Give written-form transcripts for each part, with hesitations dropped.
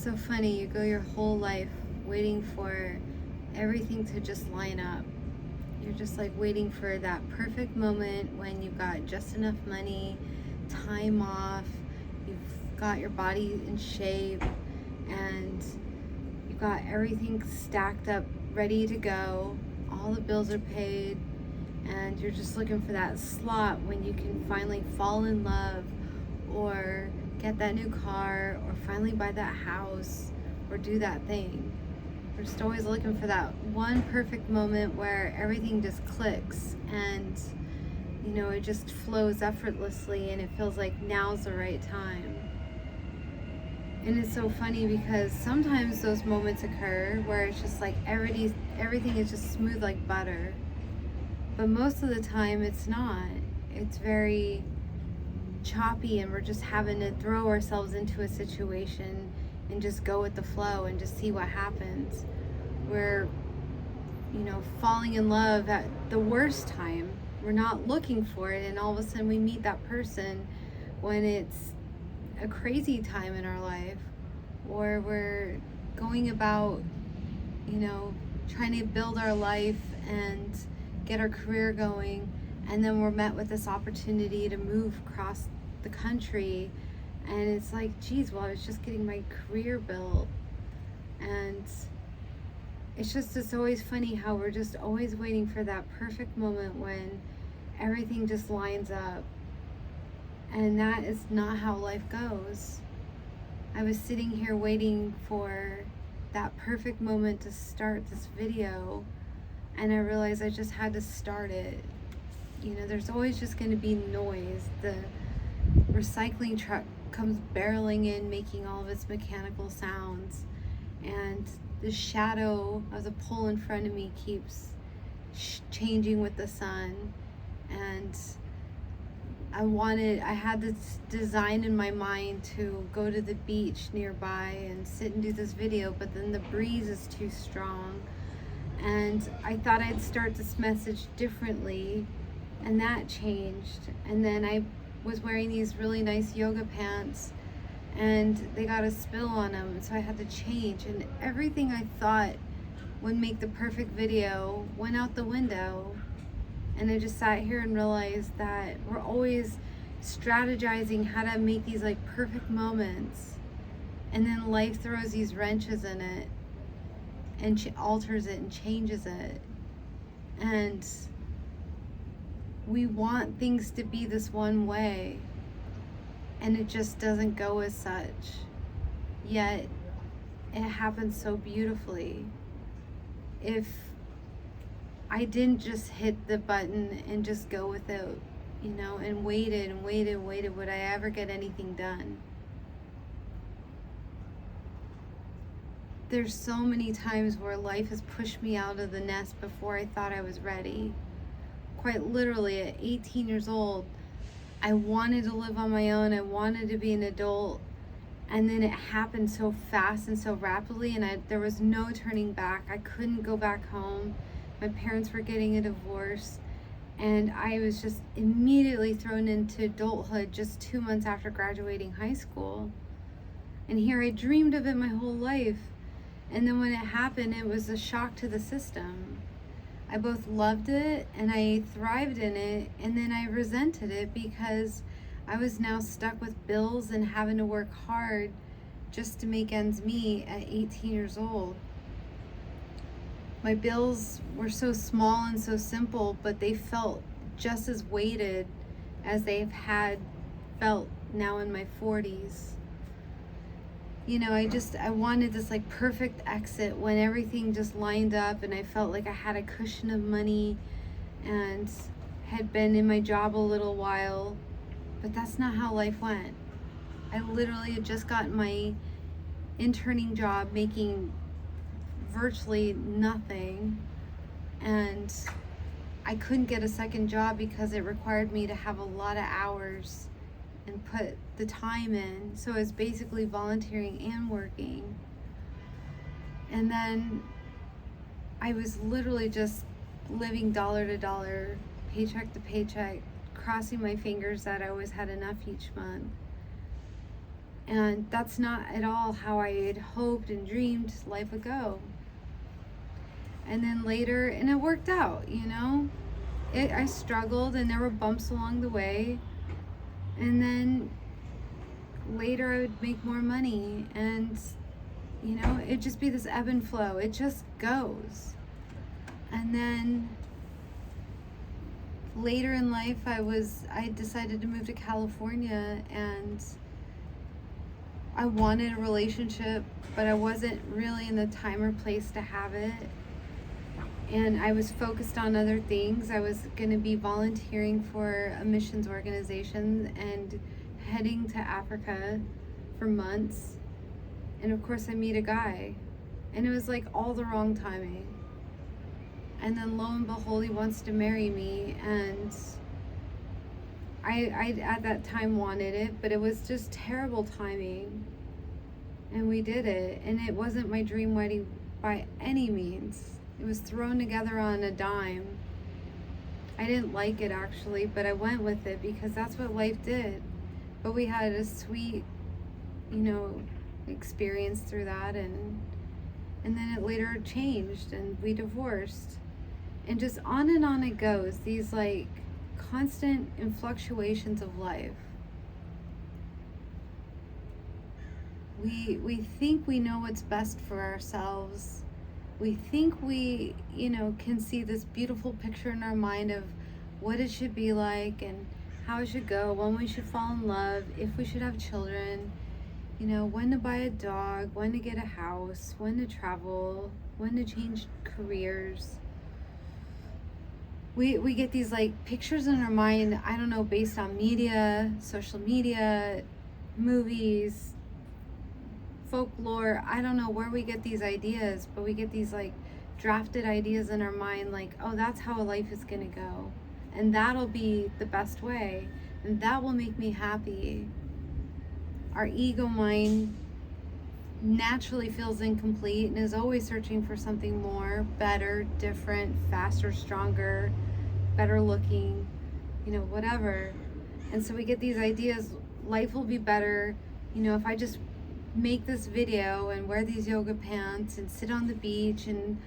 so funny. You go your whole life waiting for everything to just line up. You're just like waiting for that perfect moment when you've got just enough money, time off, you've got your body in shape, and you've got everything stacked up, ready to go. All the bills are paid, and you're just looking for that slot when you can finally fall in love, or get that new car, or finally buy that house, or do that thing. We're just always looking for that one perfect moment where everything just clicks and, it just flows effortlessly, and it feels like now's the right time. And it's so funny because sometimes those moments occur where it's just like everything is just smooth like butter. But most of the time it's not. It's very choppy, and we're just having to throw ourselves into a situation and just go with the flow and just see what happens. We're, falling in love at the worst time. We're not looking for it, and all of a sudden we meet that person when it's a crazy time in our life, or we're going about, trying to build our life and get our career going, and then we're met with this opportunity to move across the country, and it's like, geez, well, I was just getting my career built. And it's always funny how we're just always waiting for that perfect moment when everything just lines up. And that is not how life goes. I was sitting here waiting for that perfect moment to start this video, and I realized I just had to start it. There's always just going to be noise. The recycling truck comes barreling in, making all of its mechanical sounds, and the shadow of the pole in front of me keeps changing with the sun. And I had this design in my mind to go to the beach nearby and sit and do this video, but then the breeze is too strong, and I thought I'd start this message differently, and that changed. And then I was wearing these really nice yoga pants, and they got a spill on them, so I had to change, and everything I thought would make the perfect video went out the window. And I just sat here and realized that we're always strategizing how to make these like perfect moments, and then life throws these wrenches in it and alters it and changes it. And we want things to be this one way, and it just doesn't go as such. Yet it happens so beautifully. If I didn't just hit the button and just go with it, and waited, would I ever get anything done? There's so many times where life has pushed me out of the nest before I thought I was ready. Quite literally, at 18 years old, I wanted to live on my own. I wanted to be an adult. And then it happened so fast and so rapidly, and there was no turning back. I couldn't go back home. My parents were getting a divorce, and I was just immediately thrown into adulthood just 2 months after graduating high school. And here I dreamed of it my whole life. And then when it happened, it was a shock to the system. I both loved it and I thrived in it, and then I resented it because I was now stuck with bills and having to work hard just to make ends meet at 18 years old. My bills were so small and so simple, but they felt just as weighted as they've felt now in my 40s. I wanted this like perfect exit when everything just lined up, and I felt like I had a cushion of money and had been in my job a little while, but that's not how life went. I literally had just gotten my interning job making virtually nothing, and I couldn't get a second job because it required me to have a lot of hours and put the time in. So I was basically volunteering and working. And then I was literally just living dollar to dollar, paycheck to paycheck, crossing my fingers that I always had enough each month. And that's not at all how I had hoped and dreamed life would go. And then later, and it worked out, you know? I struggled and there were bumps along the way. And then later I would make more money, and, you know, it'd just be this ebb and flow. It just goes. And then later in life, I decided to move to California, and I wanted a relationship, but I wasn't really in the time or place to have it. And I was focused on other things. I was going to be volunteering for a missions organization and heading to Africa for months. And of course I meet a guy, and it was like all the wrong timing. And then lo and behold, he wants to marry me, and I at that time wanted it, but it was just terrible timing. And we did it, and it wasn't my dream wedding by any means. It was thrown together on a dime. I didn't like it actually, but I went with it because that's what life did. But we had a sweet, you know, experience through that, and then it later changed and we divorced. And just on and on it goes, these like constant fluctuations of life. We think we know what's best for ourselves. We think we, you know, can see this beautiful picture in our mind of what it should be like and how it should go, when we should fall in love, if we should have children, you know, when to buy a dog, when to get a house, when to travel, when to change careers. We get these like pictures in our mind, I don't know, based on media, social media, movies, folklore. I don't know where we get these ideas, but we get these like drafted ideas in our mind, like, oh, that's how life is gonna go, and that'll be the best way, and that will make me happy. Our ego mind naturally feels incomplete and is always searching for something more, better, different, faster, stronger, better looking, you know, whatever. And so we get these ideas, life will be better, you know, if I just make this video and wear these yoga pants and sit on the beach and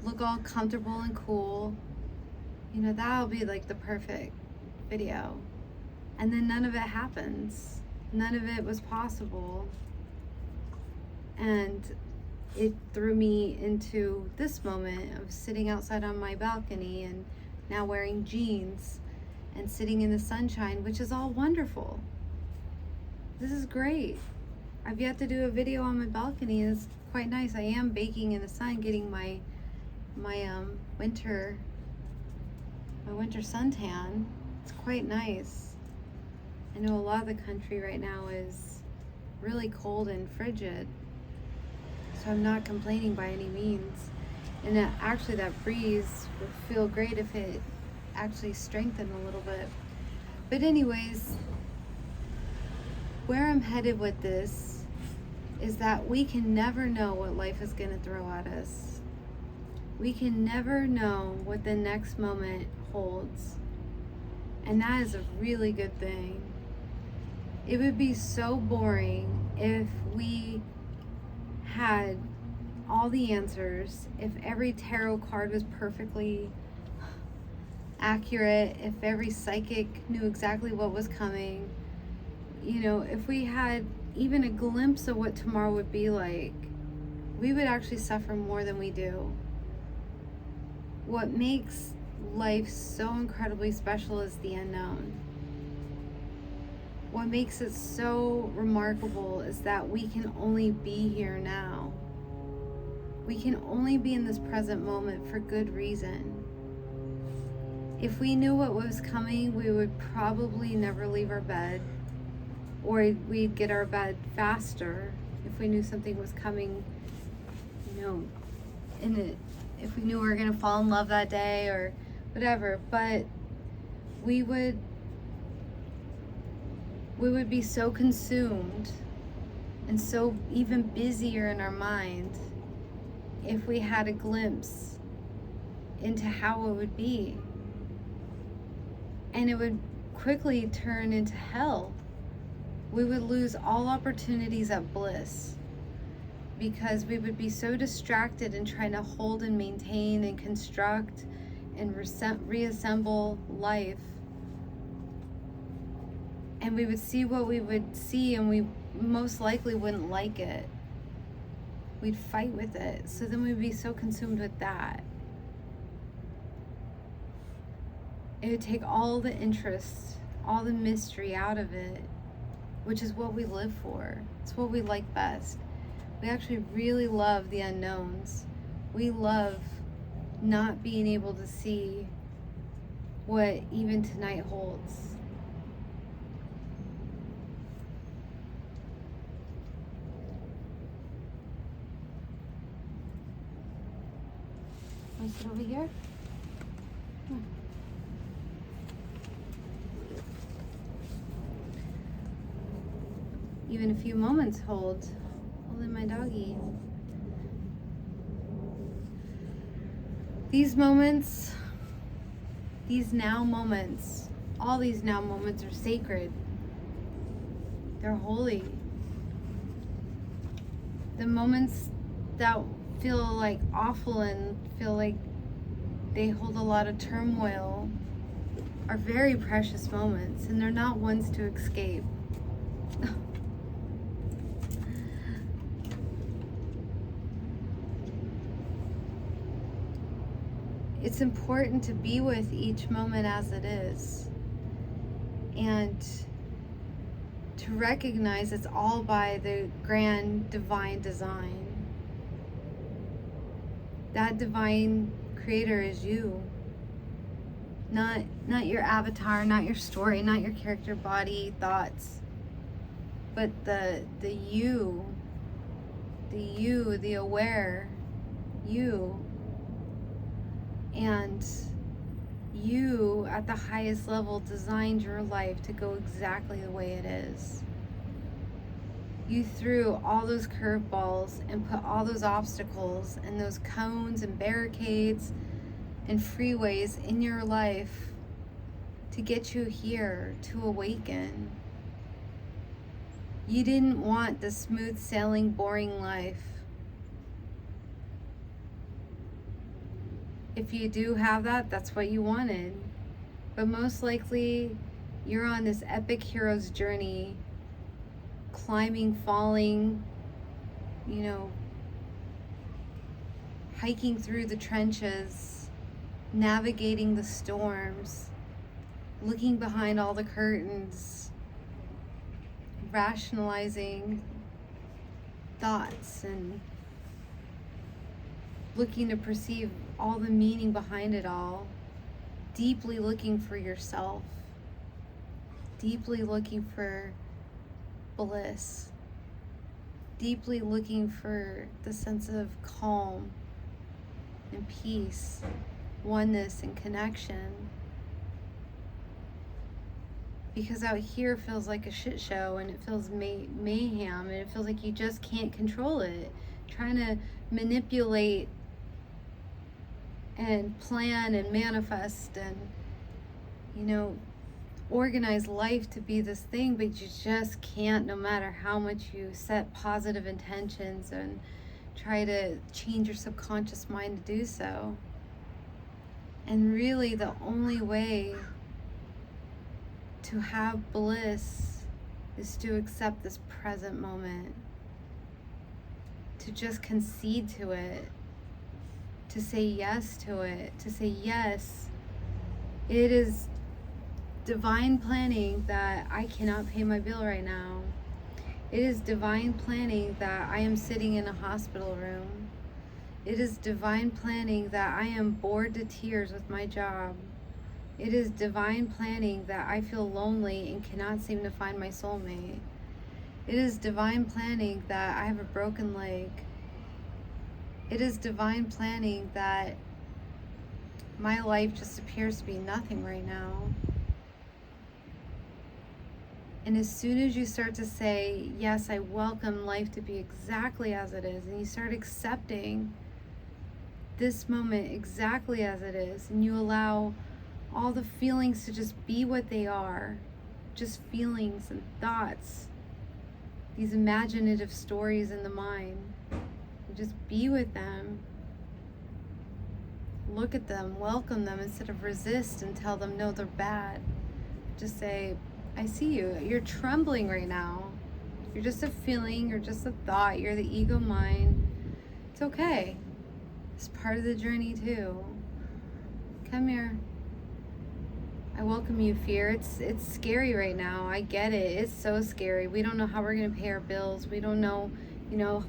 look all comfortable and cool, you know, that'll be like the perfect video. And then none of it happens. None of it was possible. And it threw me into this moment of sitting outside on my balcony and now wearing jeans and sitting in the sunshine, which is all wonderful. This is great. I've yet to do a video on my balcony. It's quite nice. I am baking in the sun, getting my winter suntan. It's quite nice. I know a lot of the country right now is really cold and frigid, so I'm not complaining by any means. And actually that breeze would feel great if it actually strengthened a little bit. But anyways, where I'm headed with this is that we can never know what life is going to throw at us. We can never know what the next moment holds. And that is a really good thing. It would be so boring if we had all the answers, if every tarot card was perfectly accurate, if every psychic knew exactly what was coming. You know, if we had even a glimpse of what tomorrow would be like, we would actually suffer more than we do. What makes life so incredibly special is the unknown. What makes it so remarkable is that we can only be here now. We can only be in this present moment for good reason. If we knew what was coming, we would probably never leave our bed, or we'd get our bed faster if we knew something was coming, you know, if we knew we were gonna fall in love that day or whatever. But we would be so consumed and so even busier in our mind if we had a glimpse into how it would be. And it would quickly turn into hell. we would lose all opportunities at bliss, because we would be so distracted in trying to hold and maintain and construct and reassemble life. And we would see what we would see, and we most likely wouldn't like it. We'd fight with it. So then we'd be so consumed with that. It would take all the interest, all the mystery out of it, which is what we live for. It's what we like best. We actually really love the unknowns. We love not being able to see what even tonight holds. Want to sit over here? Even a few moments holding my doggy. These moments, these now moments, all these now moments are sacred. They're holy. The moments that feel like awful and feel like they hold a lot of turmoil are very precious moments, and they're not ones to escape. It's important to be with each moment as it is, and to recognize it's all by the grand divine design. That divine creator is you. Not your avatar, not your story, not your character, body, thoughts, but the you, the aware you. And you, at the highest level, designed your life to go exactly the way it is. You threw all those curveballs and put all those obstacles and those cones and barricades and freeways in your life to get you here, to awaken. You didn't want the smooth sailing, boring life. If you do have that, that's what you wanted. But most likely, you're on this epic hero's journey, climbing, falling, hiking through the trenches, navigating the storms, looking behind all the curtains, rationalizing thoughts, and looking to perceive all the meaning behind it all, deeply looking for yourself, deeply looking for bliss, deeply looking for the sense of calm and peace, oneness and connection. Because out here feels like a shit show, and it feels mayhem, and it feels like you just can't control it. Trying to manipulate and plan and manifest and organize life to be this thing, but you just can't, no matter how much you set positive intentions and try to change your subconscious mind to do so. And really the only way to have bliss is to accept this present moment, to just concede to it, to say yes to it, to say yes, it is divine planning that I cannot pay my bill right now. It is divine planning that I am sitting in a hospital room. It is divine planning that I am bored to tears with my job. It is divine planning that I feel lonely and cannot seem to find my soulmate. It is divine planning that I have a broken leg. It is divine planning that my life just appears to be nothing right now. And as soon as you start to say, yes, I welcome life to be exactly as it is, and you start accepting this moment exactly as it is, and you allow all the feelings to just be what they are, just feelings and thoughts, these imaginative stories in the mind. And just be with them. Look at them, welcome them instead of resist and tell them no, they're bad. Just say, I see you. You're trembling right now. You're just a feeling, you're just a thought, you're the ego mind. It's okay. It's part of the journey too. Come here. I welcome you, fear. It's scary right now. I get it. It's so scary. We don't know how we're going to pay our bills. We don't know,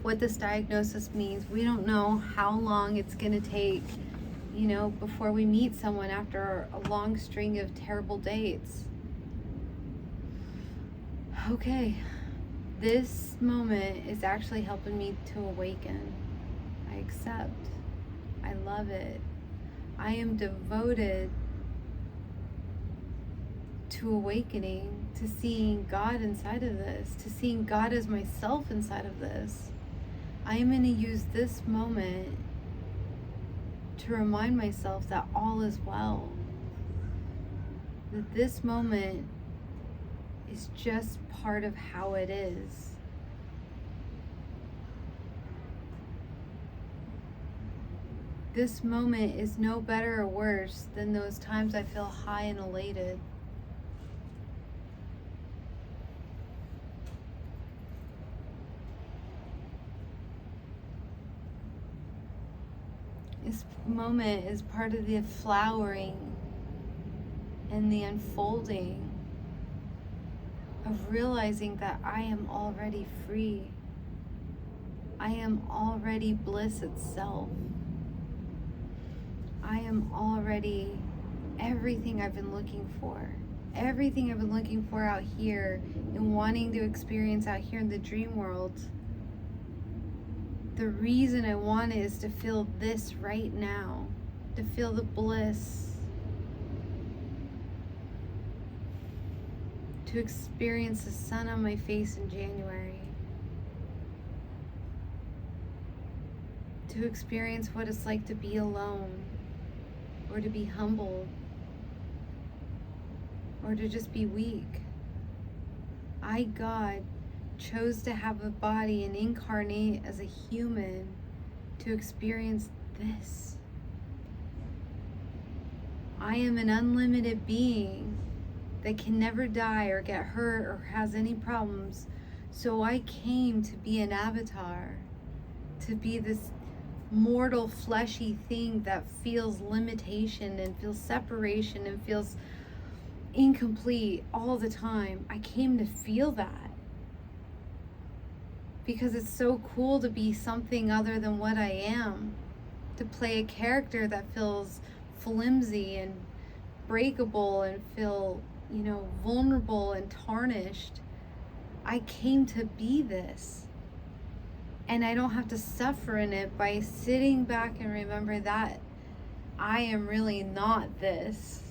what this diagnosis means. We don't know how long it's going to take, before we meet someone after a long string of terrible dates. Okay. This moment is actually helping me to awaken. I accept. I love it. I am devoted to awakening, to seeing God inside of this, to seeing God as myself inside of this. I am going to use this moment to remind myself that all is well. That this moment is just part of how it is. This moment is no better or worse than those times I feel high and elated. This moment is part of the flowering and the unfolding of realizing that I am already free. I am already bliss itself. I am already everything I've been looking for. Everything I've been looking for out here and wanting to experience out here in the dream world. The reason I want it is to feel this right now, to feel the bliss, to experience the sun on my face in January, to experience what it's like to be alone, or to be humbled, or to just be weak. I, God, chose to have a body and incarnate as a human to experience this. I am an unlimited being that can never die or get hurt or has any problems. So I came to be an avatar, to be this mortal fleshy thing that feels limitation and feels separation and feels incomplete all the time. I came to feel that. Because it's so cool to be something other than what I am. To play a character that feels flimsy and breakable and feel, vulnerable and tarnished. I came to be this. And I don't have to suffer in it by sitting back and remember that I am really not this.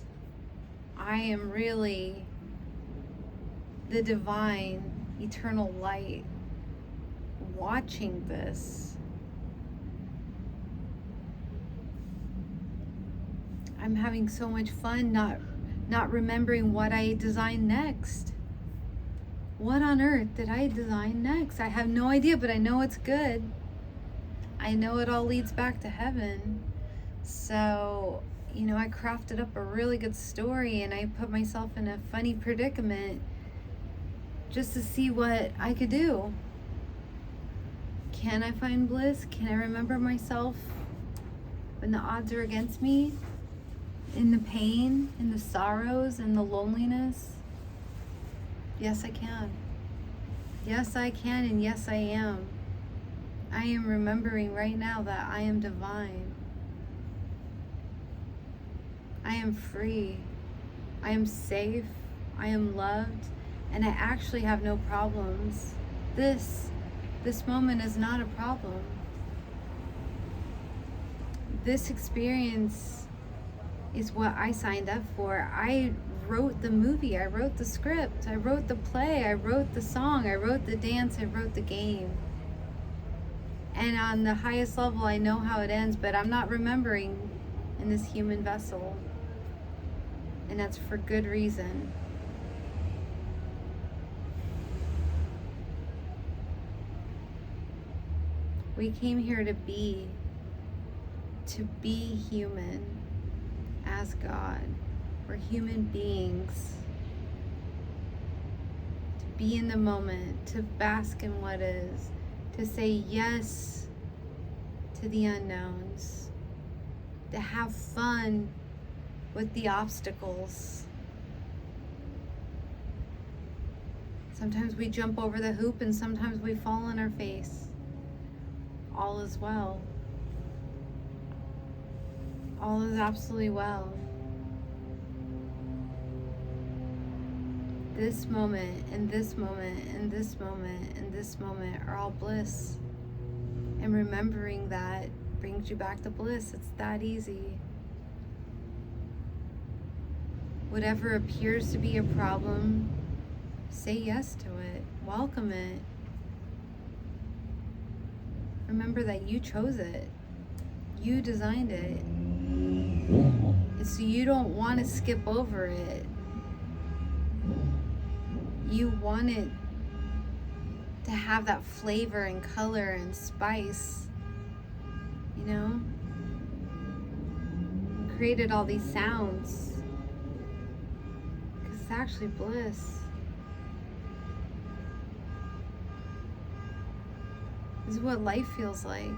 I am really the divine, eternal light watching this. I'm having so much fun not remembering what I design next. What on earth did I design next? I have no idea, but I know it's good. I know it all leads back to heaven. So, I crafted up a really good story and I put myself in a funny predicament just to see what I could do. Can I find bliss? Can I remember myself when the odds are against me? In the pain, in the sorrows, in the loneliness? Yes, I can. Yes, I can, and yes, I am. I am remembering right now that I am divine. I am free. I am safe. I am loved. And I actually have no problems. This moment is not a problem. This experience is what I signed up for. I wrote the movie, I wrote the script, I wrote the play, I wrote the song, I wrote the dance, I wrote the game. And on the highest level, I know how it ends, but I'm not remembering in this human vessel. And that's for good reason. We came here to be human as God. We're human beings. To be in the moment, to bask in what is, to say yes to the unknowns, to have fun with the obstacles. Sometimes we jump over the hoop and sometimes we fall on our face. All is well. All is absolutely well. This moment and this moment and this moment and this moment are all bliss. And remembering that brings you back to bliss. It's that easy. Whatever appears to be a problem, say yes to it. Welcome it. Remember that you chose it. You designed it. And so you don't want to skip over it. You want it to have that flavor and color and spice. You know? You created all these sounds. Because it's actually bliss. This is what life feels like.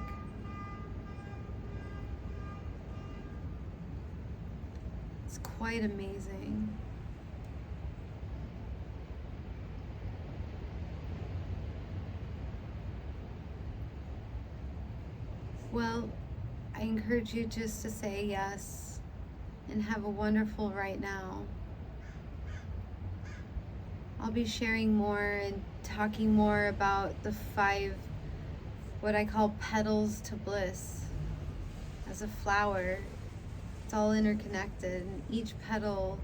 It's quite amazing. Well, I encourage you just to say yes and have a wonderful right now. I'll be sharing more and talking more about the 5, what I call petals to bliss. As a flower, it's all interconnected, and each petal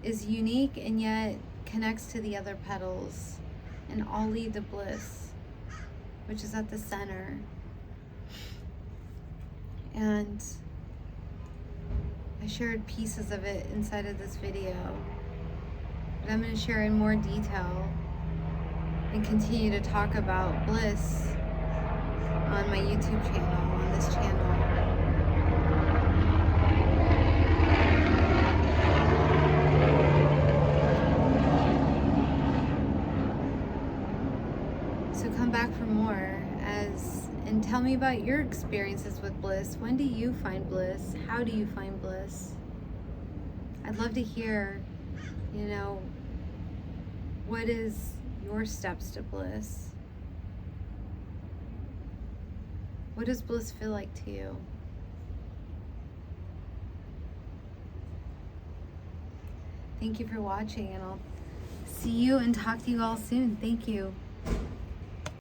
is unique and yet connects to the other petals, and all lead to bliss, which is at the center. And I shared pieces of it inside of this video, but I'm going to share in more detail and continue to talk about bliss on my YouTube channel, on this channel. So come back for more and tell me about your experiences with bliss. When do you find bliss? How do you find bliss? I'd love to hear, what is your steps to bliss? What does bliss feel like to you? Thank you for watching, and I'll see you and talk to you all soon. Thank you.